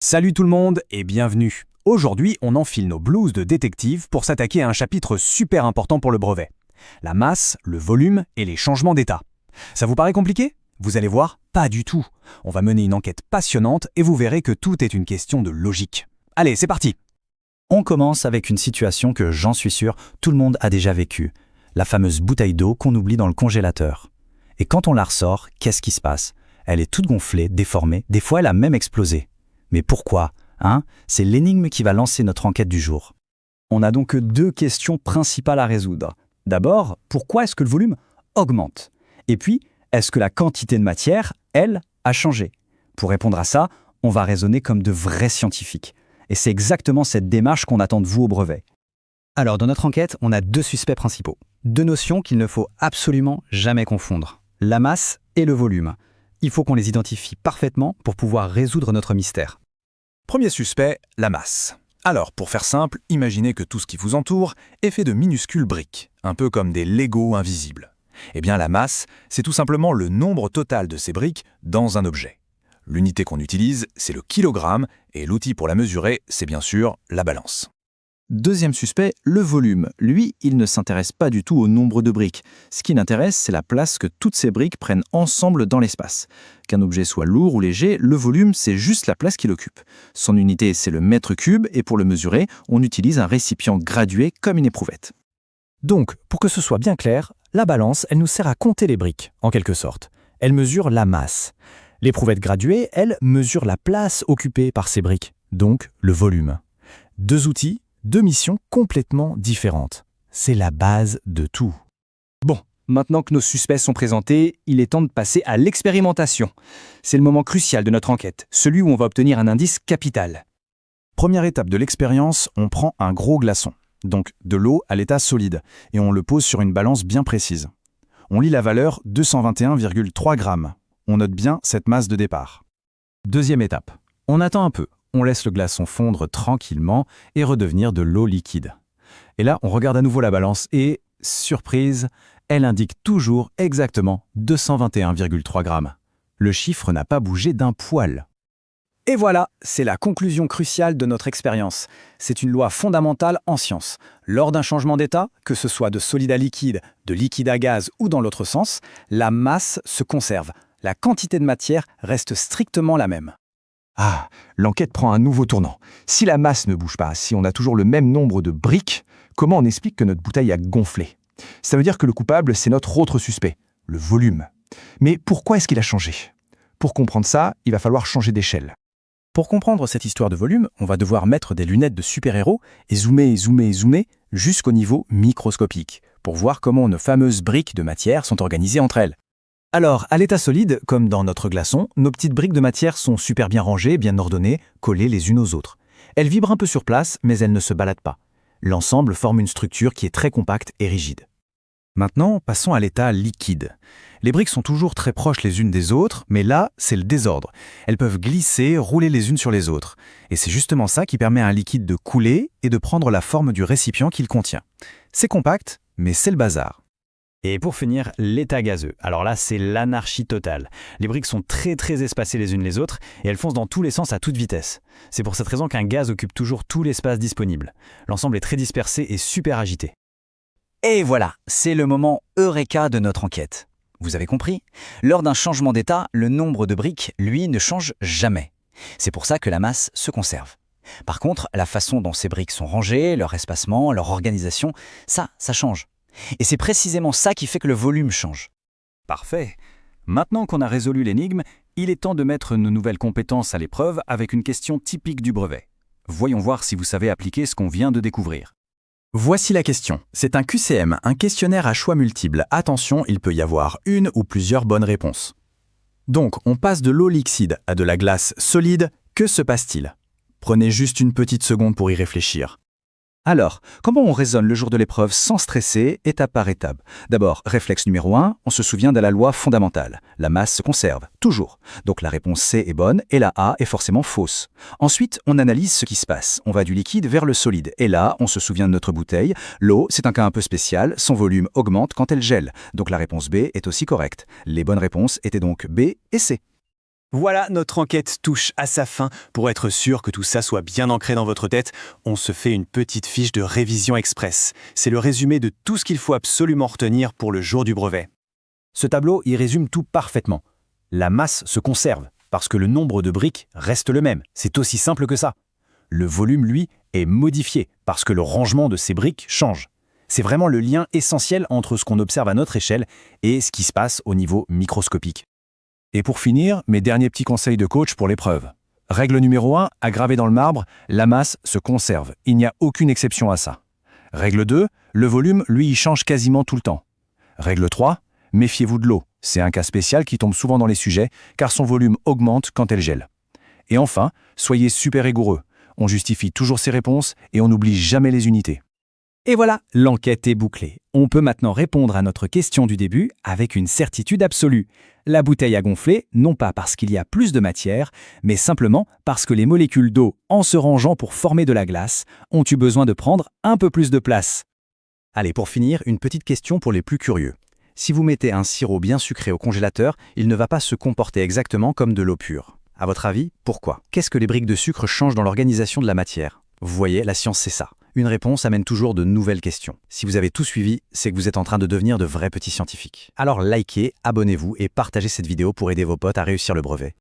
Salut tout le monde et bienvenue. Aujourd'hui, on enfile nos blouses de détective pour s'attaquer à un chapitre super important pour le brevet. La masse, le volume et les changements d'état. Ça vous paraît compliqué? Vous allez voir, pas du tout. On va mener une enquête passionnante et vous verrez que tout est une question de logique. Allez, c'est parti! On commence avec une situation que, j'en suis sûr, tout le monde a déjà vécue. La fameuse bouteille d'eau qu'on oublie dans le congélateur. Et quand on la ressort, qu'est-ce qui se passe? Elle est toute gonflée, déformée, des fois elle a même explosé. Mais pourquoi? C'est l'énigme qui va lancer notre enquête du jour. On a donc deux questions principales à résoudre. D'abord, pourquoi est-ce que le volume augmente? Et puis, est-ce que la quantité de matière, elle, a changé? Pour répondre à ça, on va raisonner comme de vrais scientifiques. Et c'est exactement cette démarche qu'on attend de vous au brevet. Alors, dans notre enquête, on a deux suspects principaux. Deux notions qu'il ne faut absolument jamais confondre. La masse et le volume. Il faut qu'on les identifie parfaitement pour pouvoir résoudre notre mystère. Premier suspect, la masse. Alors, pour faire simple, imaginez que tout ce qui vous entoure est fait de minuscules briques, un peu comme des Legos invisibles. Eh bien, la masse, c'est tout simplement le nombre total de ces briques dans un objet. L'unité qu'on utilise, c'est le kilogramme, et l'outil pour la mesurer, c'est bien sûr la balance. Deuxième suspect, le volume. Lui, il ne s'intéresse pas du tout au nombre de briques. Ce qui l'intéresse, c'est la place que toutes ces briques prennent ensemble dans l'espace. Qu'un objet soit lourd ou léger, le volume, c'est juste la place qu'il occupe. Son unité, c'est le mètre cube, et pour le mesurer, on utilise un récipient gradué comme une éprouvette. Donc, pour que ce soit bien clair, la balance, elle nous sert à compter les briques, en quelque sorte. Elle mesure la masse. L'éprouvette graduée, elle, mesure la place occupée par ces briques, donc le volume. Deux outils, deux missions complètement différentes. C'est la base de tout. Bon, maintenant que nos suspects sont présentés, il est temps de passer à l'expérimentation. C'est le moment crucial de notre enquête, celui où on va obtenir un indice capital. Première étape de l'expérience, on prend un gros glaçon, donc de l'eau à l'état solide, et on le pose sur une balance bien précise. On lit la valeur 221,3 grammes. On note bien cette masse de départ. Deuxième étape, on attend un peu. On laisse le glaçon fondre tranquillement et redevenir de l'eau liquide. Et là, on regarde à nouveau la balance et, surprise, elle indique toujours exactement 221,3 grammes. Le chiffre n'a pas bougé d'un poil. Et voilà, c'est la conclusion cruciale de notre expérience. C'est une loi fondamentale en science. Lors d'un changement d'état, que ce soit de solide à liquide, de liquide à gaz ou dans l'autre sens, la masse se conserve. La quantité de matière reste strictement la même. Ah, l'enquête prend un nouveau tournant. Si la masse ne bouge pas, si on a toujours le même nombre de briques, comment on explique que notre bouteille a gonflé? Ça veut dire que le coupable, c'est notre autre suspect, le volume. Mais pourquoi est-ce qu'il a changé? Pour comprendre ça, il va falloir changer d'échelle. Pour comprendre cette histoire de volume, on va devoir mettre des lunettes de super-héros et zoomer jusqu'au niveau microscopique, pour voir comment nos fameuses briques de matière sont organisées entre elles. Alors, à l'état solide, comme dans notre glaçon, nos petites briques de matière sont super bien rangées, bien ordonnées, collées les unes aux autres. Elles vibrent un peu sur place, mais elles ne se baladent pas. L'ensemble forme une structure qui est très compacte et rigide. Maintenant, passons à l'état liquide. Les briques sont toujours très proches les unes des autres, mais là, c'est le désordre. Elles peuvent glisser, rouler les unes sur les autres. Et c'est justement ça qui permet à un liquide de couler et de prendre la forme du récipient qu'il contient. C'est compact, mais c'est le bazar. Et pour finir, l'état gazeux. Alors là, c'est l'anarchie totale. Les briques sont très espacées les unes les autres et elles foncent dans tous les sens à toute vitesse. C'est pour cette raison qu'un gaz occupe toujours tout l'espace disponible. L'ensemble est très dispersé et super agité. Et voilà, c'est le moment eureka de notre enquête. Vous avez compris? Lors d'un changement d'état, le nombre de briques, lui, ne change jamais. C'est pour ça que la masse se conserve. Par contre, la façon dont ces briques sont rangées, leur espacement, leur organisation, ça change. Et c'est précisément ça qui fait que le volume change. Parfait. Maintenant qu'on a résolu l'énigme, il est temps de mettre nos nouvelles compétences à l'épreuve avec une question typique du brevet. Voyons voir si vous savez appliquer ce qu'on vient de découvrir. Voici la question. C'est un QCM, un questionnaire à choix multiples. Attention, il peut y avoir une ou plusieurs bonnes réponses. Donc, on passe de l'eau liquide à de la glace solide. Que se passe-t-il? Prenez juste une petite seconde pour y réfléchir. Alors, comment on raisonne le jour de l'épreuve sans stresser, étape par étape? D'abord, réflexe numéro 1, on se souvient de la loi fondamentale. La masse se conserve, toujours. Donc la réponse C est bonne et la A est forcément fausse. Ensuite, on analyse ce qui se passe. On va du liquide vers le solide. Et là, on se souvient de notre bouteille. L'eau, c'est un cas un peu spécial. Son volume augmente quand elle gèle. Donc la réponse B est aussi correcte. Les bonnes réponses étaient donc B et C. Voilà, notre enquête touche à sa fin. Pour être sûr que tout ça soit bien ancré dans votre tête, on se fait une petite fiche de révision express. C'est le résumé de tout ce qu'il faut absolument retenir pour le jour du brevet. Ce tableau y résume tout parfaitement. La masse se conserve, parce que le nombre de briques reste le même. C'est aussi simple que ça. Le volume, lui, est modifié, parce que le rangement de ces briques change. C'est vraiment le lien essentiel entre ce qu'on observe à notre échelle et ce qui se passe au niveau microscopique. Et pour finir, mes derniers petits conseils de coach pour l'épreuve. Règle numéro 1, à graver dans le marbre, la masse se conserve. Il n'y a aucune exception à ça. Règle 2, le volume, lui, il change quasiment tout le temps. Règle 3, méfiez-vous de l'eau. C'est un cas spécial qui tombe souvent dans les sujets, car son volume augmente quand elle gèle. Et enfin, soyez super rigoureux. On justifie toujours ses réponses et on n'oublie jamais les unités. Et voilà, l'enquête est bouclée. On peut maintenant répondre à notre question du début avec une certitude absolue. La bouteille a gonflé, non pas parce qu'il y a plus de matière, mais simplement parce que les molécules d'eau, en se rangeant pour former de la glace, ont eu besoin de prendre un peu plus de place. Allez, pour finir, une petite question pour les plus curieux. Si vous mettez un sirop bien sucré au congélateur, il ne va pas se comporter exactement comme de l'eau pure. À votre avis, pourquoi? Qu'est-ce que les briques de sucre changent dans l'organisation de la matière? Vous voyez, la science c'est ça. Une réponse amène toujours de nouvelles questions. Si vous avez tout suivi, c'est que vous êtes en train de devenir de vrais petits scientifiques. Alors likez, abonnez-vous et partagez cette vidéo pour aider vos potes à réussir le brevet.